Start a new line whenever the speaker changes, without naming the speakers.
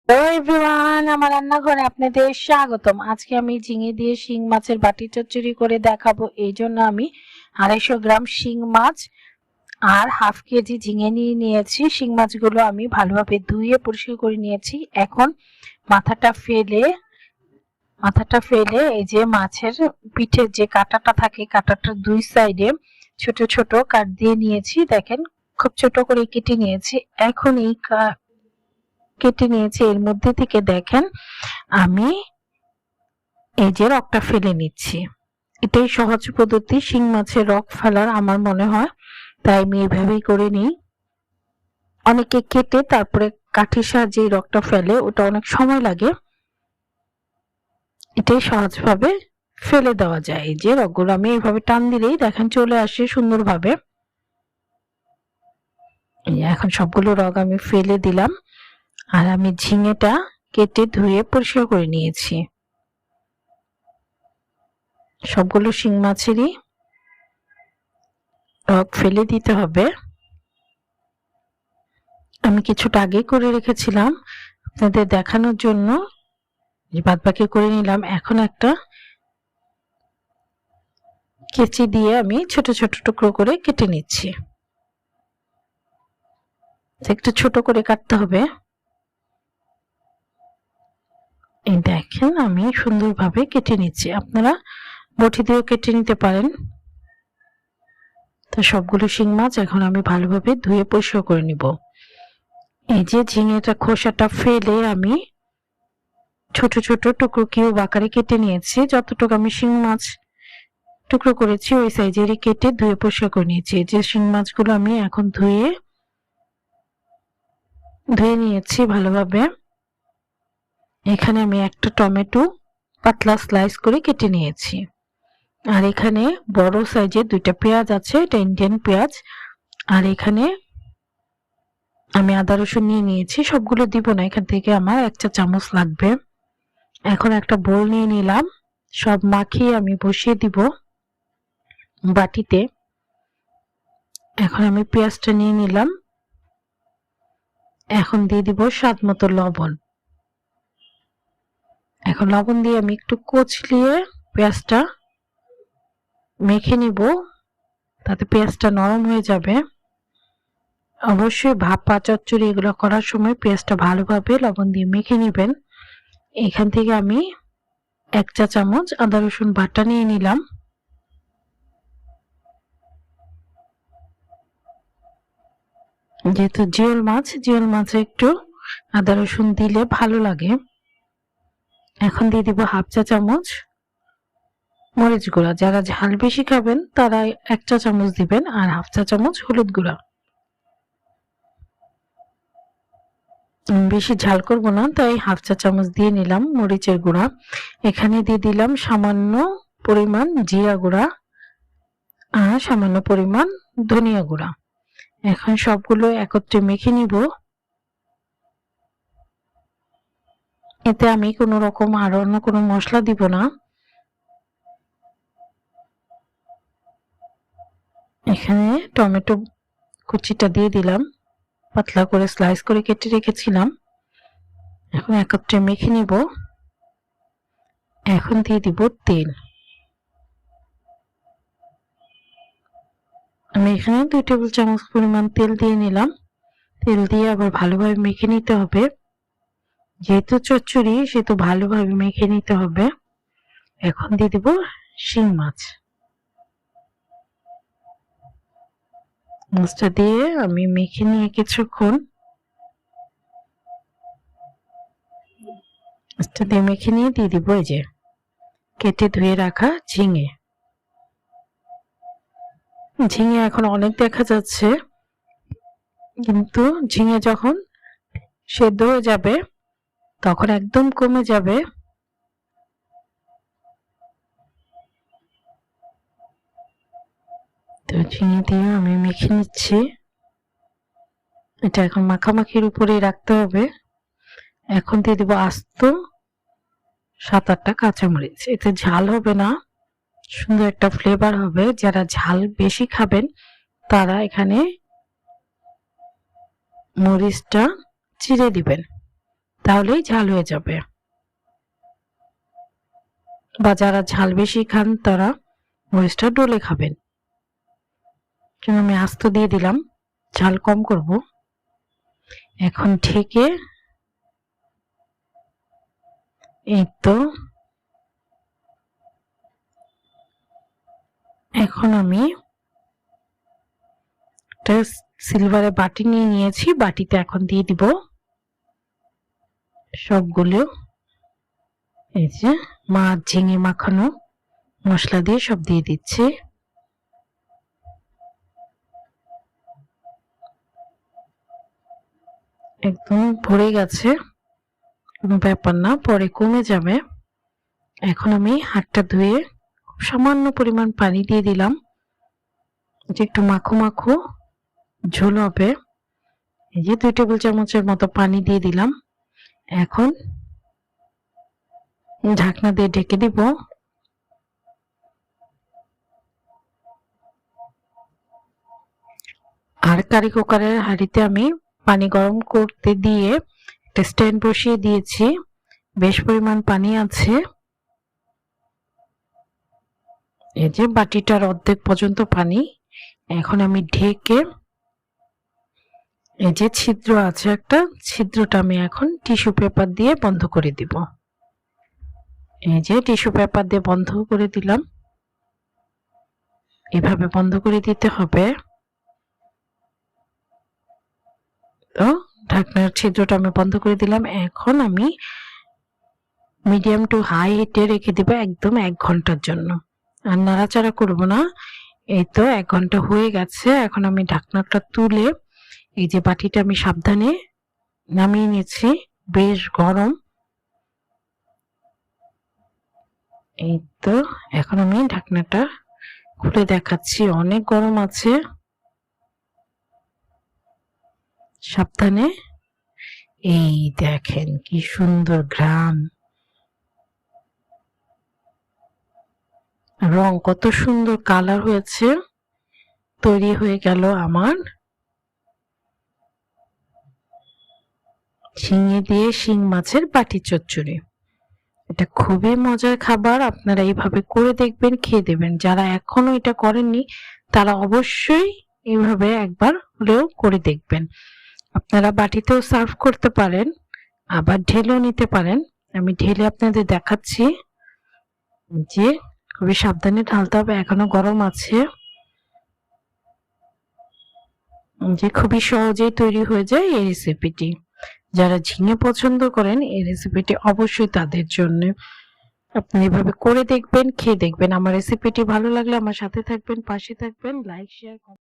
Hello everyone, আমার রান্নাঘরে আপনাদের স্বাগতম। আজকে আমি ঝিঙে দিয়ে শিং মাছের বাটি চচ্চড়ি করে দেখাবো। এই জন্য আমি 250 গ্রাম শিং মাছ আর হাফ কেজি ঝিঙে নিয়ে নিয়েছি। শিং মাছগুলো আমি ভালোভাবে ধুয়ে পরিষ্কার করে নিয়েছি। এখন মাথাটা ফেলে এই যে মাছের পিঠের যে কাঁটাটা থাকে, কাঁটাটার দুই সাইডে ছোট ছোট কাট দিয়ে নিয়েছি। দেখেন, খুব ছোট করে কেটে নিয়েছি। এখন এই কেটে নিয়েছি, এর মধ্যে থেকে দেখেন আমি এই যে রগটা ফেলে নিচ্ছি। এটাই সহজ পদ্ধতি শিং মাছের রগ ফেলার আমার মনে হয়, তাই আমি এইভাবেই করে নিই। অনেকে কেটে তারপরে কাঠির সাহায্যে রগটা ফেলে, ওটা অনেক সময় লাগে। এটাই সহজভাবে ফেলে দেওয়া যায়। এই যে রগগুলো আমি এইভাবে টান দিলেই দেখেন চলে আসে সুন্দরভাবে। এখন সবগুলো রগ আমি ফেলে দিলাম। আর আমি ঝিঙেটা কেটে ধুয়ে পরিষ্কার করে নিয়েছি। সবগুলো শিং মাছেরই রগ ফেলে দিতে হবে। আমি কিছুটা আগে করে রেখেছিলাম আপনাদের দেখানোর জন্য, বাদবাকি করে নিলাম। এখন একটা কেচি দিয়ে আমি ছোট ছোট টুকরো করে কেটে নিচ্ছি। একটু ছোট করে কাটতে হবে। এই দেখেন আমি সুন্দরভাবে কেটে নিচ্ছি, আপনারা বটি দিয়েও কেটে নিতে পারেন। তো সবগুলো শিং মাছ এখন আমি ভালোভাবে ধুয়ে পরিষ্কার করে নিব। এই যে ঝিঙেটা খোসাটা ফেলে আমি ছোট ছোট টুকরো কিউব আকারে কেটে নিয়েছি। যতটুকু আমি শিং মাছ টুকরো করেছি ওই সাইজেরই কেটে ধুয়ে পরিষ্কার করে নিয়েছি। এই যে শিং মাছগুলো আমি এখন ধুয়ে নিয়েছি ভালোভাবে। এখানে আমি একটা টমেটো পাতলা স্লাইস করে কেটে নিয়েছি। আর এখানে বড় সাইজের দুইটা পেঁয়াজ আছে, এটা ইন্ডিয়ান পেঁয়াজ। আর এখানে আমি আদা রসুন নিয়ে নিয়েছি, সবগুলো দিব না, এখান থেকে আমার 1 চা চামচ লাগবে। এখন একটা বোল নিয়ে নিলাম, সব মাখিয়ে আমি বসিয়ে দিব বাটিতে। এখন আমি পেঁয়াজটা নিয়ে নিলাম। এখন দিয়ে দিব স্বাদ মতো লবণ। এখন লবণ দিয়ে আমি একটু কচলিয়ে পেঁয়াজটা মেখে নিব, তাতে পেঁয়াজটা নরম হয়ে যাবে। অবশ্যই ভাপা চচ্চড়ি এগুলো করার সময় পেঁয়াজটা ভালোভাবে লবণ দিয়ে মেখে নিবেন। এখান থেকে আমি 1 চা চামচ আদা রসুন বাটা নিয়ে নিলাম। যেহেতু জিওল মাছে একটু আদা রসুন দিলে ভালো লাগে। এখন দিয়ে দিব হাফ চা চামচ মরিচ গুঁড়া। যারা ঝাল বেশি খাবেন তারা 1 চা চামচ দিবেন। আর হাফ চা চামচ হলুদ গুঁড়া। বেশি ঝাল করব না, তাই হাফ চা চামচ দিয়ে নিলাম মরিচের গুঁড়া। এখানে দিয়ে দিলাম সামান্য পরিমাণ জিরা গুঁড়া আর সামান্য পরিমাণ ধনিয়া গুঁড়া। এখন সবগুলো একত্রে মেখে নিব। এতে আমি কোনো রকম আর অন্য কোনো মশলা দিব না। এখানে টমেটো কুচিটা দিয়ে দিলাম, পাতলা করে স্লাইস করে কেটে রেখেছিলাম। এখন একত্রে মেখে নিব। এখন দিয়ে দিব তেল। আমি এখানে 2 টেবিল চামচ পরিমাণ তেল দিয়ে নিলাম। তেল দিয়ে আবার ভালোভাবে মেখে নিতে হবে, যেহেতু চচ্চড়ি সেহেতু ভালোভাবে মেখে নিতে হবে। এখন দিয়ে দিব শিং মাছটা দিয়ে আমি মেখে নিয়ে কিছুক্ষণ মেখে নিয়ে দিয়ে দিব এই যে কেটে ধুয়ে রাখা ঝিঙে। এখন অনেক দেখা যাচ্ছে, কিন্তু ঝিঙে যখন সেদ্ধ হয়ে যাবে তখন একদম কমে যাবে। তো ঝিঙে দিয়ে আমি মেখে নিচ্ছি। এটা এখন মাখামাখির উপরে রাখতে হবে। এখন দিয়ে দেবো আস্ত 7-8টা কাঁচামরিচ। এতে ঝাল হবে না, সুন্দর একটা ফ্লেভার হবে। যারা ঝাল বেশি খাবেন তারা এখানে মরিচটা চিড়ে দিবেন, তাহলেই ঝাল হয়ে যাবে। বা যারা ঝাল বেশি খান তারা মরিচটা ডলে খাবেন। আমি আস্ত দিয়ে দিলাম, ঝাল কম করব। এখন ঢেকে এই তো এখন আমি একটা সিলভারে বাটি নিয়ে নিয়েছি, বাটিতে এখন দিয়ে দিব সবগুলো। এই যে মাছ ঝিঙে মাখানো মশলা দিয়ে সব দিয়ে দিচ্ছি। একদম ভরে গেছে, কোনো ব্যাপার না, পরে কমে যাবে। এখন আমি হাতটা ধুয়ে খুব সামান্য পরিমাণ পানি দিয়ে দিলাম, যে একটু মাখো মাখো ঝোল হবে। এই যে 2 টেবিল চামচের মতো পানি দিয়ে দিলাম। এখন ঢাকনা দিয়ে ঢেকে দিব। আর কারি কুকারের হাঁড়িতে আমি পানি গরম করতে দিয়ে একটা স্ট্যান্ড বসিয়ে দিয়েছি, বেশ পরিমাণ পানি আছে। এই যে বাটিটার অর্ধেক পর্যন্ত পানি। এখন আমি ঢেকে, এই যে ছিদ্র আছে একটা, ছিদ্রটা আমি এখন টিস্যু পেপার দিয়ে বন্ধ করে দিব। এই যে টিস্যু পেপার দিয়ে বন্ধ করে দিলাম, এভাবে বন্ধ করে দিতে হবে। তো ঢাকনার ছিদ্রটা আমি বন্ধ করে দিলাম। এখন আমি মিডিয়াম টু হাই হিটে রেখে দিব একদম 1 ঘন্টার জন্য, আর নাড়াচাড়া করব না। এই তো 1 ঘন্টা হয়ে গেছে। এখন আমি ঢাকনাটা তুলে এই যে বাটিটা আমি সাবধানে নামিয়ে নিয়েছি, বেশ গরম। এই তো এখন আমি ঢাকনাটা খুলে দেখাচ্ছি, অনেক গরম আছে। সাবধানে। এই দেখেন কি সুন্দর ঘ্রাণ, রং কত সুন্দর কালার হয়েছে। তৈরি হয়ে গেল আমার ঝিঙে দিয়ে শিং মাছের বাটি চচ্চড়ি। এটা খুবই মজার খাবার, আপনারা এইভাবে করে দেখবেন, খেয়ে দেবেন। যারা এখনো এটা করেননি তারা অবশ্যই এইভাবে একবার হলেও করে দেখবেন। আপনারা বাটিতেও সার্ভ করতে পারেন, আবার ঢেলেও নিতে পারেন। আমি ঢেলে আপনাদের দেখাচ্ছি, যে খুবই সাবধানে ঢালতে হবে, এখনো গরম আছে। যে খুবই সহজেই তৈরি হয়ে যায় এই রেসিপিটি। যারা ঝিঙে পছন্দ করেন এই রেসিপিটি অবশ্যই তাদের জন্য। আপনি এভাবে করে দেখবেন, খেয়ে দেখবেন। আমার রেসিপিটি ভালো লাগলে আমার সাথে থাকবেন, পাশে থাকবেন, লাইক শেয়ার